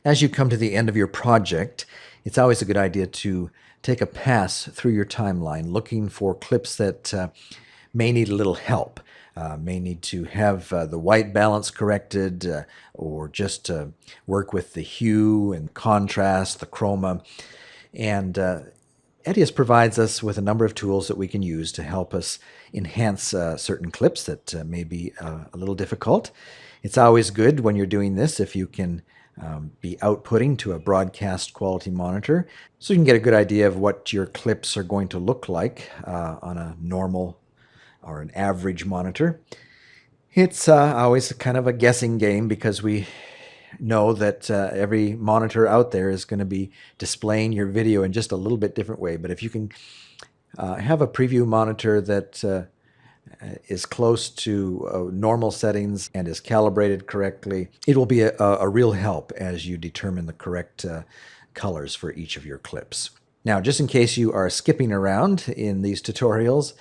As you come to the end of your project, it's always a good idea to take a pass through your timeline looking for clips that may need a little help, may need to have the white balance corrected, or just work with the hue and contrast, the chroma. And Edius provides us with a number of tools that we can use to help us enhance certain clips that may be a little difficult. It's always good when you're doing this if you can be outputting to a broadcast quality monitor, so you can get a good idea of what your clips are going to look like on a normal or an average monitor. It's always kind of a guessing game because we know that every monitor out there is going to be displaying your video in just a little bit different way. But if you can have a preview monitor that is close to normal settings and is calibrated correctly, it will be a real help as you determine the correct colors for each of your clips. Now, just in case you are skipping around in these tutorials,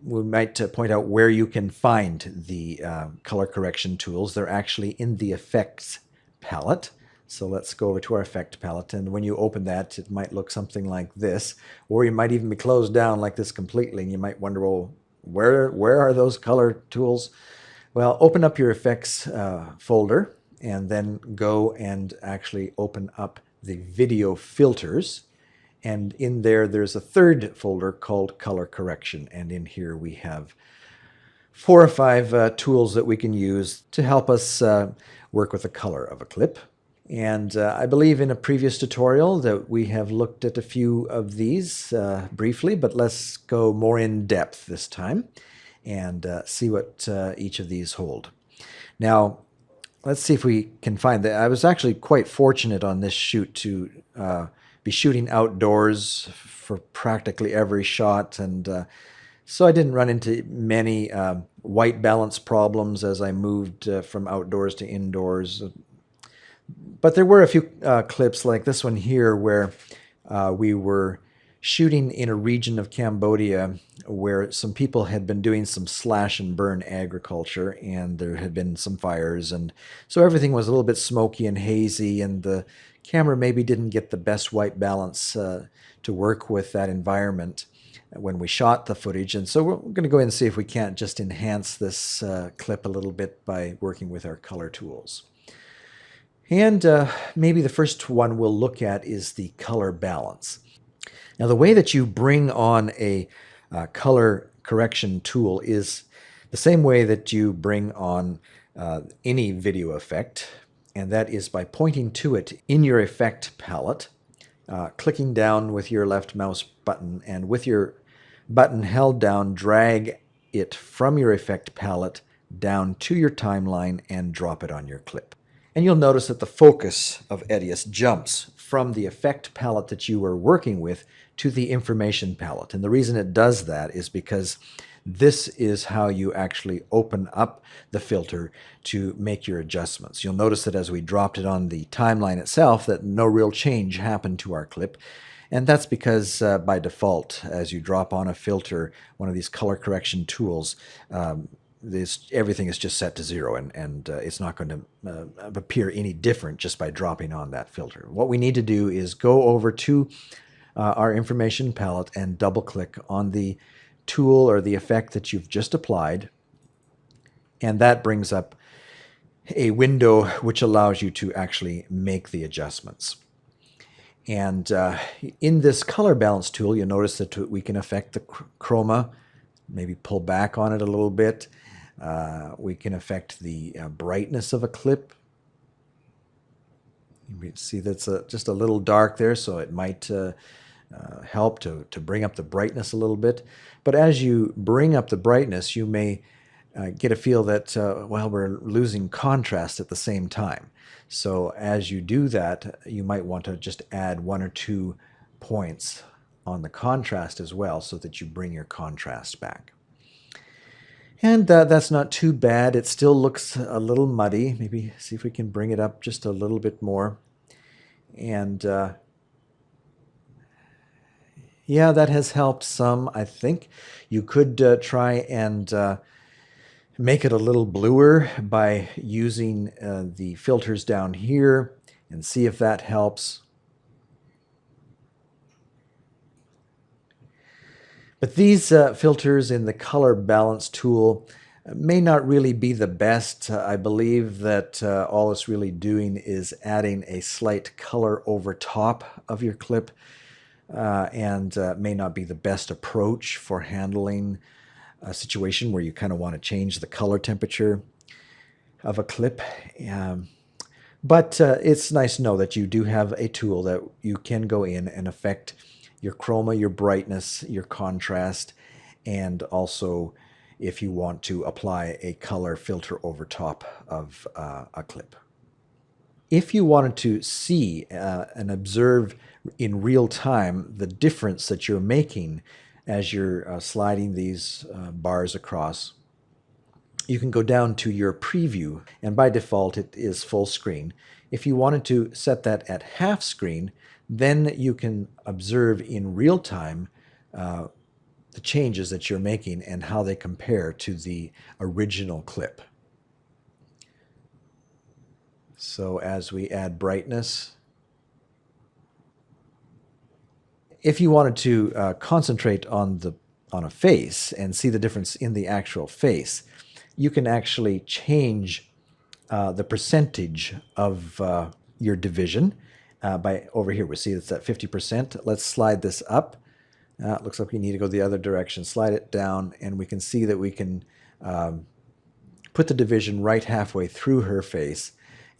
we might point out where you can find the color correction tools. They're actually in the Effects palette. So let's go over to our Effect palette, and when you open that, it might look something like this, or you might even be closed down like this completely, and you might wonder, well, where are those color tools? Well, open up your Effects folder, and then go and actually open up the Video Filters. And in there's a third folder called Color Correction. And in here we have 4 or 5 tools that we can use to help us work with the color of a clip. And I believe in a previous tutorial that we have looked at a few of these briefly, but let's go more in depth this time and see what each of these hold. Now, let's see if we can find that. I was actually quite fortunate on this shoot to be shooting outdoors for practically every shot, and so I didn't run into many white balance problems as I moved from outdoors to indoors. But there were a few clips like this one here where we were shooting in a region of Cambodia where some people had been doing some slash and burn agriculture, and there had been some fires, and so everything was a little bit smoky and hazy, and the camera maybe didn't get the best white balance to work with that environment when we shot the footage. And so we're going to go in and see if we can't just enhance this clip a little bit by working with our color tools. And maybe the first one we'll look at is the color balance. Now, the way that you bring on a color correction tool is the same way that you bring on any video effect, and that is by pointing to it in your Effect palette, clicking down with your left mouse button, and with your button held down, drag it from your Effect palette down to your timeline and drop it on your clip. And you'll notice that the focus of Edius jumps from the Effect palette that you were working with to the Information palette. And the reason it does that is because this is how you actually open up the filter to make your adjustments. You'll notice that as we dropped it on the timeline itself, that no real change happened to our clip. And that's because by default, as you drop on a filter, one of these color correction tools, everything is just set to 0, and it's not going to appear any different just by dropping on that filter. What we need to do is go over to our Information palette and double click on the tool or the effect that you've just applied, and that brings up a window which allows you to actually make the adjustments. And in this color balance tool, you'll notice that we can affect the chroma, maybe pull back on it a little bit. We can affect the brightness of a clip. You see that's just a little dark there, so it might help to bring up the brightness a little bit. But as you bring up the brightness, you may get a feel that, well, we're losing contrast at the same time. So as you do that, you might want to just add 1 or 2 points on the contrast as well, so that you bring your contrast back. And that's not too bad. It still looks a little muddy. Maybe see if we can bring it up just a little bit more. And yeah, that has helped some, I think. You could try and make it a little bluer by using the filters down here and see if that helps. But these filters in the color balance tool may not really be the best. I believe that all it's really doing is adding a slight color over top of your clip, and may not be the best approach for handling a situation where you kind of want to change the color temperature of a clip. But it's nice to know that you do have a tool that you can go in and affect your chroma, your brightness, your contrast, and also if you want to apply a color filter over top of a clip. If you wanted to see and observe in real time the difference that you're making as you're sliding these bars across, you can go down to your preview, and by default it is full screen. If you wanted to set that at half screen, then you can observe in real time the changes that you're making and how they compare to the original clip. So as we add brightness, if you wanted to concentrate on a face and see the difference in the actual face, you can actually change the percentage of your division by over here. We see it's at 50%. Let's slide this up. It looks like we need to go the other direction. Slide it down, and we can see that we can put the division right halfway through her face.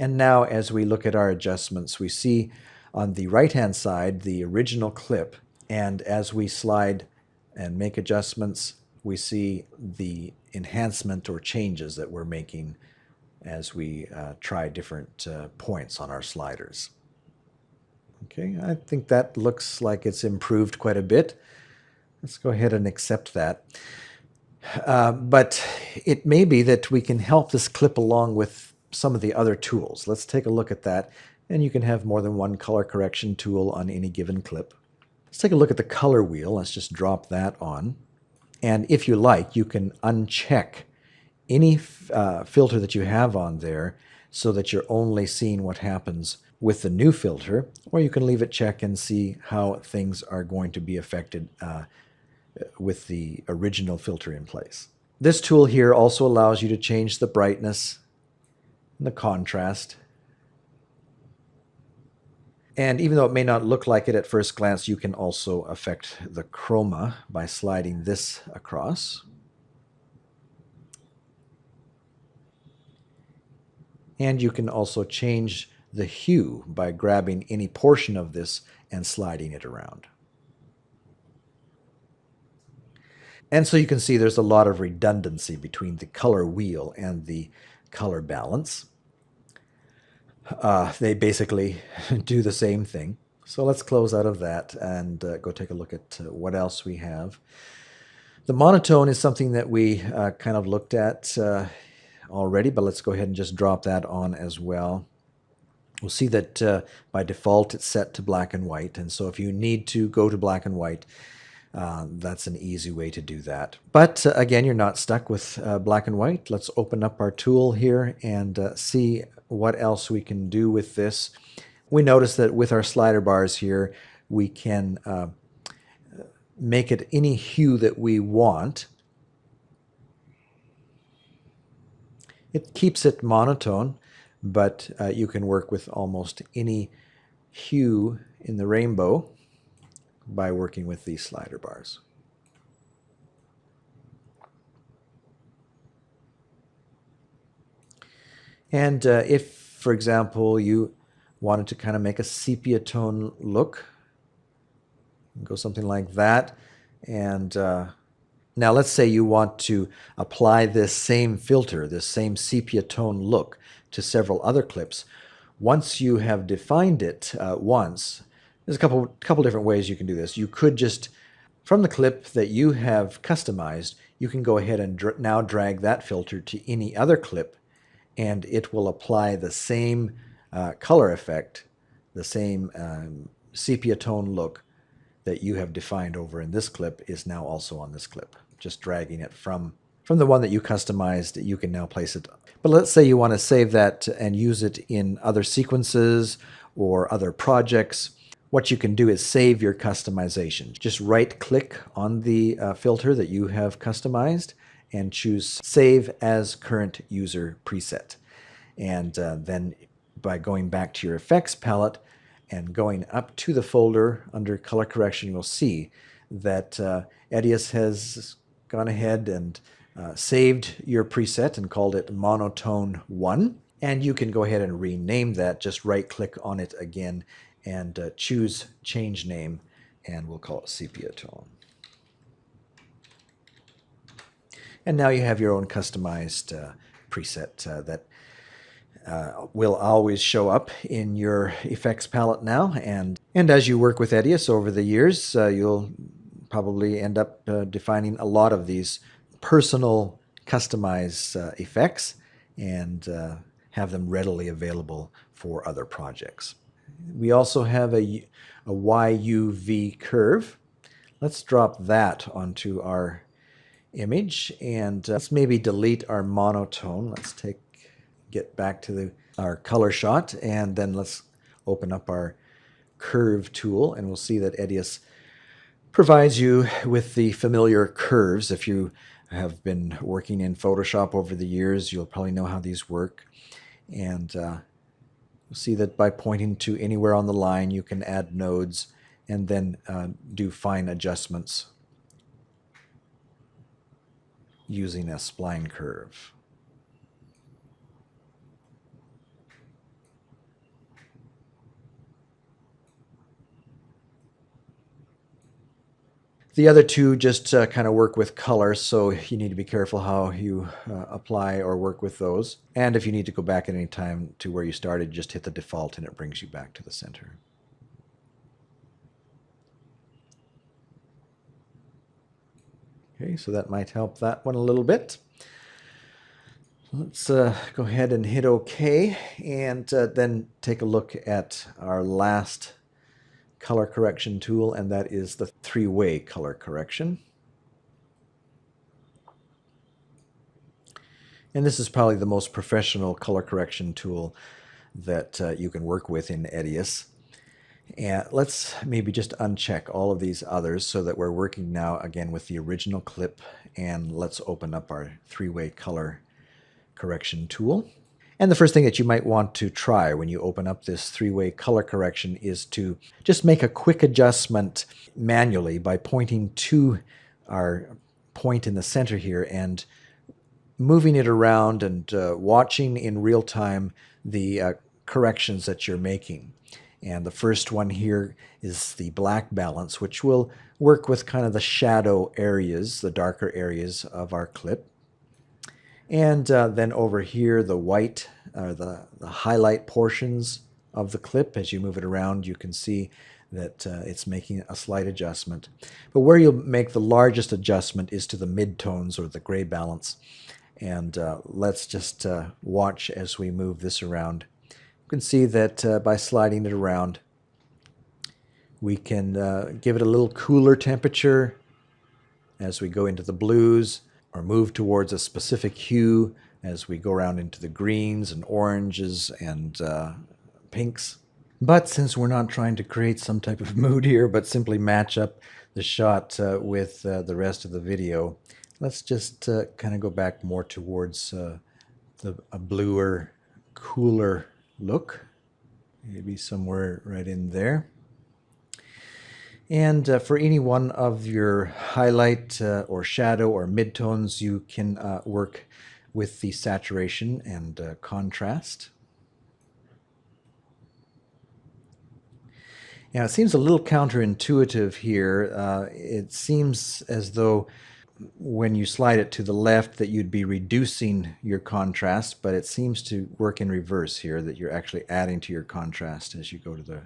And now as we look at our adjustments, we see on the right-hand side the original clip, and as we slide and make adjustments, we see the enhancement or changes that we're making as we try different points on our sliders. Okay, I think that looks like it's improved quite a bit. Let's go ahead and accept that. But it may be that we can help this clip along with some of the other tools. Let's take a look at that. And you can have more than one color correction tool on any given clip. Let's take a look at the color wheel. Let's just drop that on. And if you like, you can uncheck any filter that you have on there so that you're only seeing what happens with the new filter, or you can leave it checked and see how things are going to be affected with the original filter in place. This tool here also allows you to change the brightness and the contrast. And even though it may not look like it at first glance, you can also affect the chroma by sliding this across. And you can also change the hue by grabbing any portion of this and sliding it around. And so you can see there's a lot of redundancy between the color wheel and the color balance. They basically do the same thing. So let's close out of that and go take a look at what else we have. The monotone is something that we kind of looked at already, but let's go ahead and just drop that on as well. We'll see that by default it's set to black and white, and so if you need to go to black and white, that's an easy way to do that. But again, you're not stuck with black and white. Let's open up our tool here and see what else we can do with this. We notice that with our slider bars here, we can make it any hue that we want. It keeps it monotone, but you can work with almost any hue in the rainbow by working with these slider bars. And if, for example, you wanted to kind of make a sepia tone look, go something like that. And now let's say you want to apply this same filter, this same sepia tone look to several other clips. Once you have defined it once, there's a couple different ways you can do this. You could just, from the clip that you have customized, you can go ahead and now drag that filter to any other clip, and it will apply the same color effect, the same sepia tone look that you have defined over in this clip is now also on this clip. Just dragging it from the one that you customized, you can now place it. But let's say you want to save that and use it in other sequences, or other projects, what you can do is save your customization. Just right-click on the filter that you have customized and choose Save as Current User Preset. And then by going back to your effects palette and going up to the folder under color correction, you'll see that Edius has gone ahead and saved your preset and called it Monotone 1. And you can go ahead and rename that. Just right-click on it again and choose Change Name, and we'll call it Sepia Tone. And now you have your own customized preset that will always show up in your effects palette now. And as you work with Edius over the years, you'll probably end up defining a lot of these personal customized effects and have them readily available for other projects. We also have a YUV curve. Let's drop that onto our image, and let's maybe delete our monotone. Let's get back to our color shot, and then let's open up our curve tool, and we'll see that Edius provides you with the familiar curves. If you have been working in Photoshop over the years, you'll probably know how these work. And you'll see that by pointing to anywhere on the line, you can add nodes and then do fine adjustments using a spline curve. The other two just kind of work with color, so you need to be careful how you apply or work with those. And if you need to go back at any time to where you started, just hit the default and it brings you back to the center. Okay, so that might help that one a little bit. Let's go ahead and hit OK, and then take a look at our last color correction tool, and that is the ThreeWay color correction. And this is probably the most professional color correction tool that you can work with in Edius. And let's maybe just uncheck all of these others so that we're working now again with the original clip, and let's open up our ThreeWay color correction tool. And the first thing that you might want to try when you open up this ThreeWay color correction is to just make a quick adjustment manually by pointing to our point in the center here and moving it around and watching in real time the corrections that you're making. And the first one here is the black balance, which will work with kind of the shadow areas, the darker areas of our clip. And then over here, the white, the highlight portions of the clip. As you move it around, you can see that it's making a slight adjustment. But where you'll make the largest adjustment is to the midtones or the gray balance. And let's just watch as we move this around. You can see that by sliding it around, we can give it a little cooler temperature as we go into the blues, or move towards a specific hue as we go around into the greens and oranges and pinks. But since we're not trying to create some type of mood here, but simply match up the shot with the rest of the video, let's just kind of go back more towards a bluer, cooler look. Maybe somewhere right in there. And for any one of your highlight or shadow or midtones, you can work with the saturation and contrast. Now, it seems a little counterintuitive here. It seems as though when you slide it to the left that you'd be reducing your contrast, but it seems to work in reverse here, that you're actually adding to your contrast as you go to the...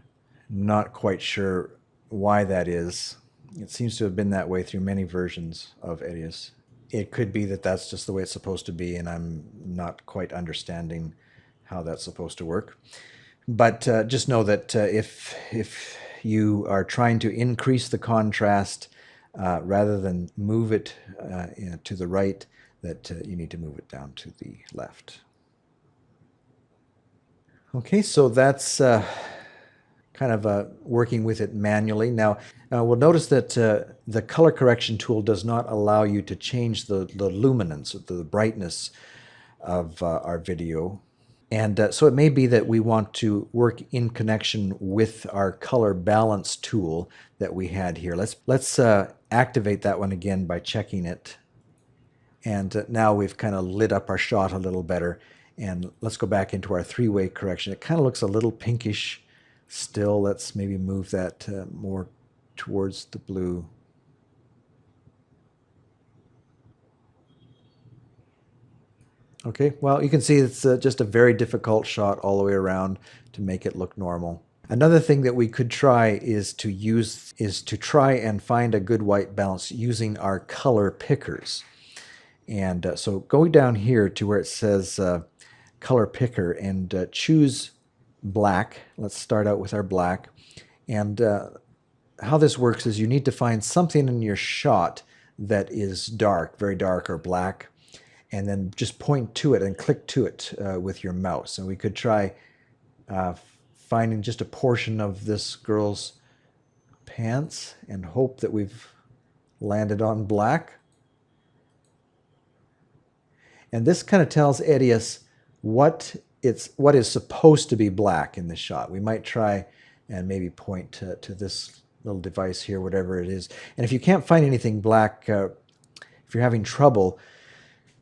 Not quite sure why that is. It seems to have been that way through many versions of Edius. It could be that that's just the way it's supposed to be, and I'm not quite understanding how that's supposed to work. But just know that if you are trying to increase the contrast rather than move it to the right, that you need to move it down to the left. Okay, so that's kind of working with it manually. Now, we'll notice that the color correction tool does not allow you to change the luminance, the brightness of our video. And so it may be that we want to work in connection with our color balance tool that we had here. Let's activate that one again by checking it. And now we've kind of lit up our shot a little better. And let's go back into our three-way correction. It kind of looks a little pinkish still. Let's maybe move that more towards the blue. Okay, well, you can see it's just a very difficult shot all the way around to make it look normal. Another thing that we could try is to try and find a good white balance using our color pickers. And so go down here to where it says color picker and choose black. Let's start out with our black. And how this works is you need to find something in your shot that is dark, very dark or black, and then just point to it and click to it with your mouse. And we could try finding just a portion of this girl's pants and hope that we've landed on black. And this kind of tells Edius what is supposed to be black in this shot. We might try and maybe point to this little device here, whatever it is. And if you can't find anything black, if you're having trouble,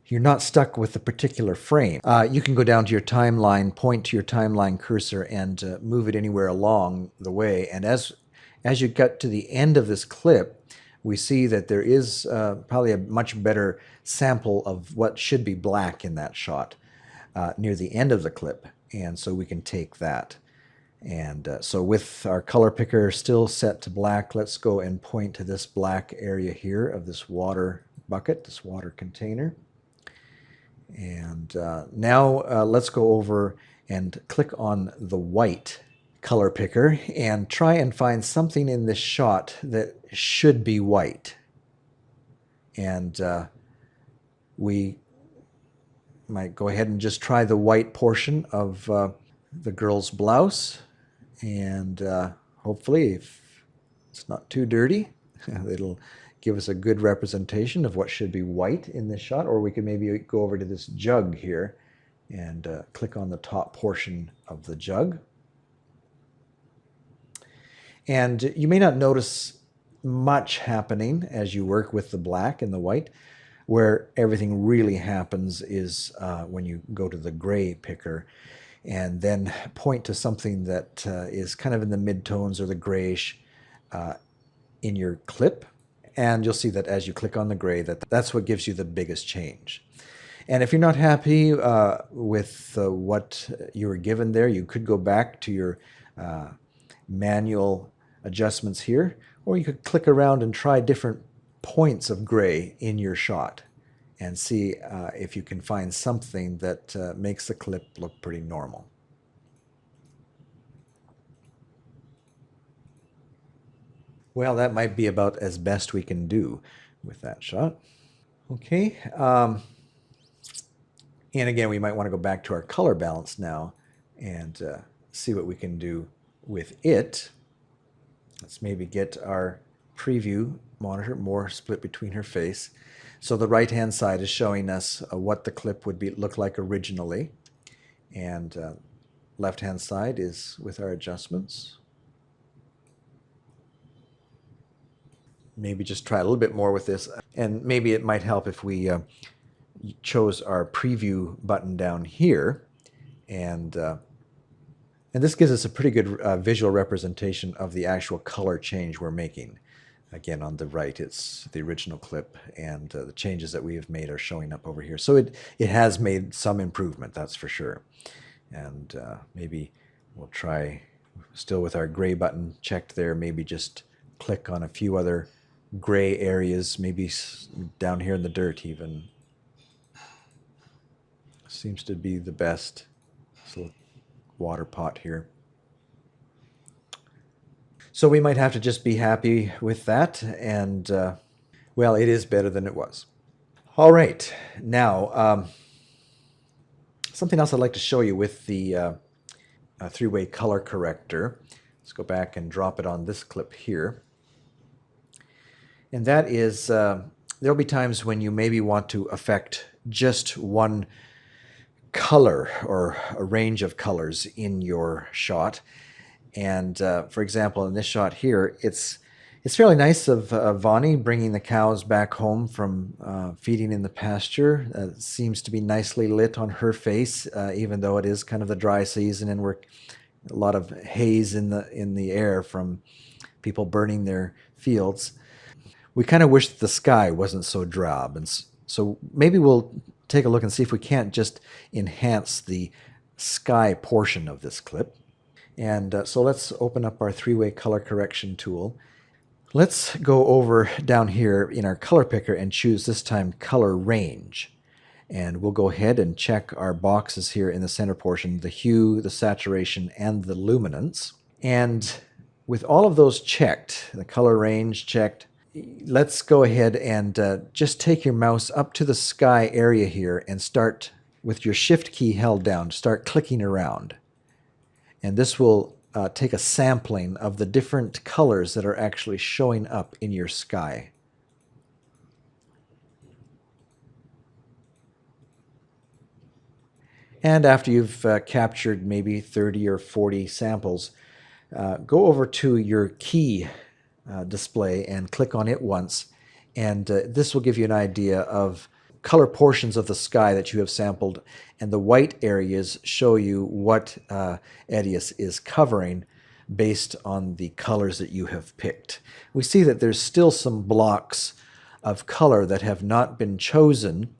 you're not stuck with a particular frame. You can go down to your timeline, point to your timeline cursor, and move it anywhere along the way. And as you get to the end of this clip, we see that there is probably a much better sample of what should be black in that shot near the end of the clip. And so we can take that. And so with our color picker still set to black, let's go and point to this black area here of this water bucket, this water container. And now let's go over and click on the white color picker and try and find something in this shot that should be white. And we might go ahead and just try the white portion of the girl's blouse. And hopefully, if it's not too dirty, it'll give us a good representation of what should be white in this shot. Or we could maybe go over to this jug here and click on the top portion of the jug. And you may not notice much happening as you work with the black and the white. Where everything really happens is when you go to the gray picker and then point to something that is kind of in the midtones or the grayish in your clip. And you'll see that as you click on the gray, that's what gives you the biggest change. And if you're not happy with what you were given there, you could go back to your manual adjustments here, or you could click around and try different points of gray in your shot and see if you can find something that makes the clip look pretty normal. Well, that might be about as best we can do with that shot. Okay. And again, we might want to go back to our color balance now and see what we can do with it. Let's maybe get our preview monitor more split between her face. So the right-hand side is showing us what the clip would look like originally. And left-hand side is with our adjustments. Maybe just try a little bit more with this. And maybe it might help if we chose our preview button down here. And this gives us a pretty good visual representation of the actual color change we're making. Again, on the right, it's the original clip, and the changes that we have made are showing up over here. So it has made some improvement, that's for sure. And maybe we'll try, still with our gray button checked there, maybe just click on a few other gray areas, maybe down here in the dirt even. Seems to be the best. This little water pot here. So we might have to just be happy with that, and well, it is better than it was. All right, now something else I'd like to show you with the three-way color corrector. Let's go back and drop it on this clip here. And that is, there'll be times when you maybe want to affect just one color or a range of colors in your shot. And for example, in this shot here, it's fairly nice of Vonnie bringing the cows back home from feeding in the pasture. It seems to be nicely lit on her face, even though it is kind of the dry season and we're a lot of haze in the air from people burning their fields. We kind of wish that the sky wasn't so drab, and so maybe we'll take a look and see if we can't just enhance the sky portion of this clip. And so let's open up our three-way color correction tool. Let's go over down here in our color picker and choose this time color range. And we'll go ahead and check our boxes here in the center portion, the hue, the saturation, and the luminance. And with all of those checked, the color range checked, let's go ahead and just take your mouse up to the sky area here and start with your shift key held down, start clicking around. And this will take a sampling of the different colors that are actually showing up in your sky. And after you've captured maybe 30 or 40 samples, go over to your key display and click on it once. And this will give you an idea of color portions of the sky that you have sampled. And the white areas show you what Edius is covering based on the colors that you have picked. We see that there's still some blocks of color that have not been chosen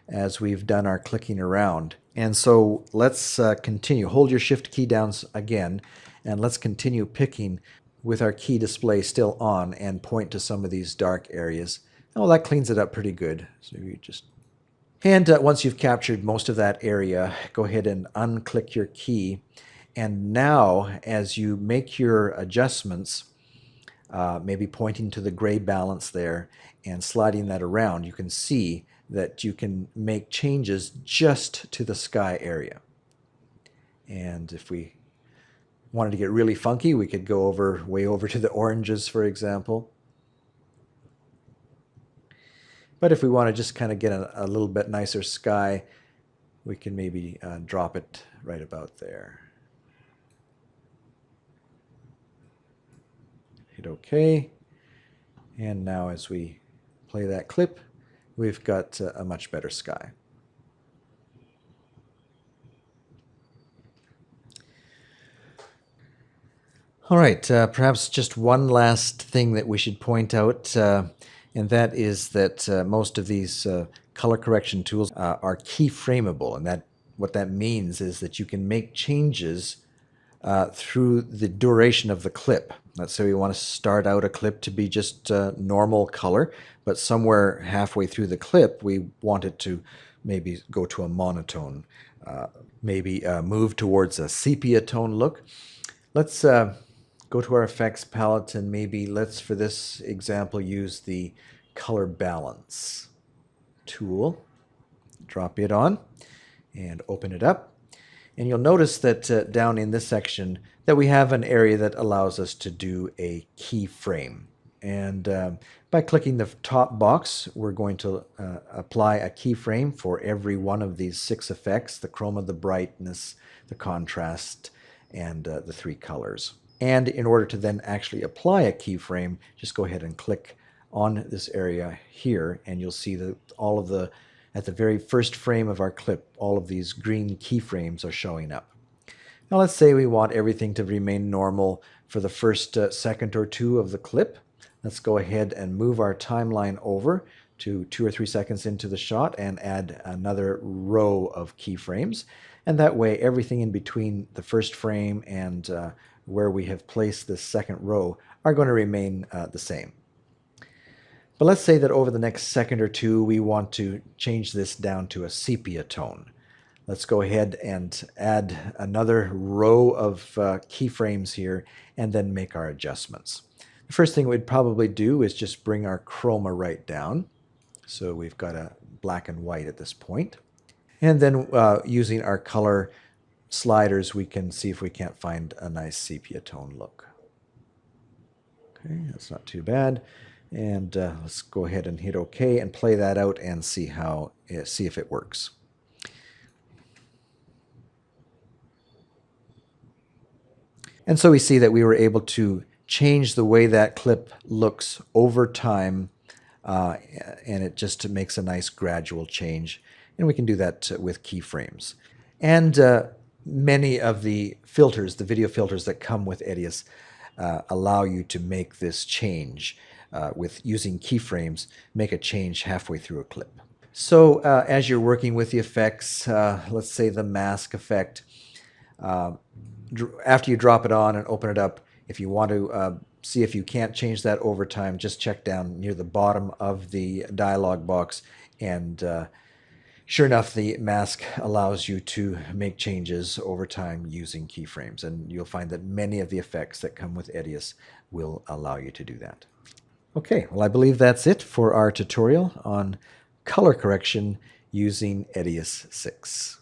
as we've done our clicking around. And so let's continue. Hold your shift key down again, and let's continue picking with our key display still on and point to some of these dark areas. Oh, that cleans it up pretty good. So you just... And once you've captured most of that area, go ahead and unclick your key. And now, as you make your adjustments, maybe pointing to the gray balance there and sliding that around, you can see that you can make changes just to the sky area. And if we wanted to get really funky, we could go way over to the oranges, for example. But if we want to just kind of get a little bit nicer sky, we can maybe drop it right about there. Hit OK. And now as we play that clip, we've got a much better sky. All right, perhaps just one last thing that we should point out, and that is that most of these color correction tools are keyframeable, and what that means is that you can make changes through the duration of the clip. Let's say we want to start out a clip to be just normal color, but somewhere halfway through the clip we want it to maybe go to a monotone, maybe move towards a sepia tone look. Let's go to our effects palette and maybe let's, for this example, use the color balance tool. Drop it on and open it up. And you'll notice that down in this section that we have an area that allows us to do a keyframe. And by clicking the top box, we're going to apply a keyframe for every one of these 6 effects: the chroma, the brightness, the contrast, and the 3 colors. And in order to then actually apply a keyframe, just go ahead and click on this area here, and you'll see that at the very first frame of our clip, all of these green keyframes are showing up. Now let's say we want everything to remain normal for the first second or 2 of the clip. Let's go ahead and move our timeline over to 2 or 3 seconds into the shot and add another row of keyframes. And that way everything in between the first frame and where we have placed this second row are going to remain the same. But let's say that over the next second or 2 we want to change this down to a sepia tone. Let's go ahead and add another row of keyframes here and then make our adjustments. The first thing we'd probably do is just bring our chroma right down. So we've got a black and white at this point. And then using our color sliders, we can see if we can't find a nice sepia tone look. Okay, that's not too bad. And let's go ahead and hit OK and play that out and see if it works. And so we see that we were able to change the way that clip looks over time, and it just makes a nice gradual change. And we can do that with keyframes. And many of the filters, the video filters that come with Edius, allow you to make this change with using keyframes, make a change halfway through a clip. So as you're working with the effects, let's say the mask effect, after you drop it on and open it up, if you want to see if you can't change that over time, just check down near the bottom of the dialog box, and sure enough, the mask allows you to make changes over time using keyframes, and you'll find that many of the effects that come with Edius will allow you to do that. Okay, well, I believe that's it for our tutorial on color correction using Edius 6.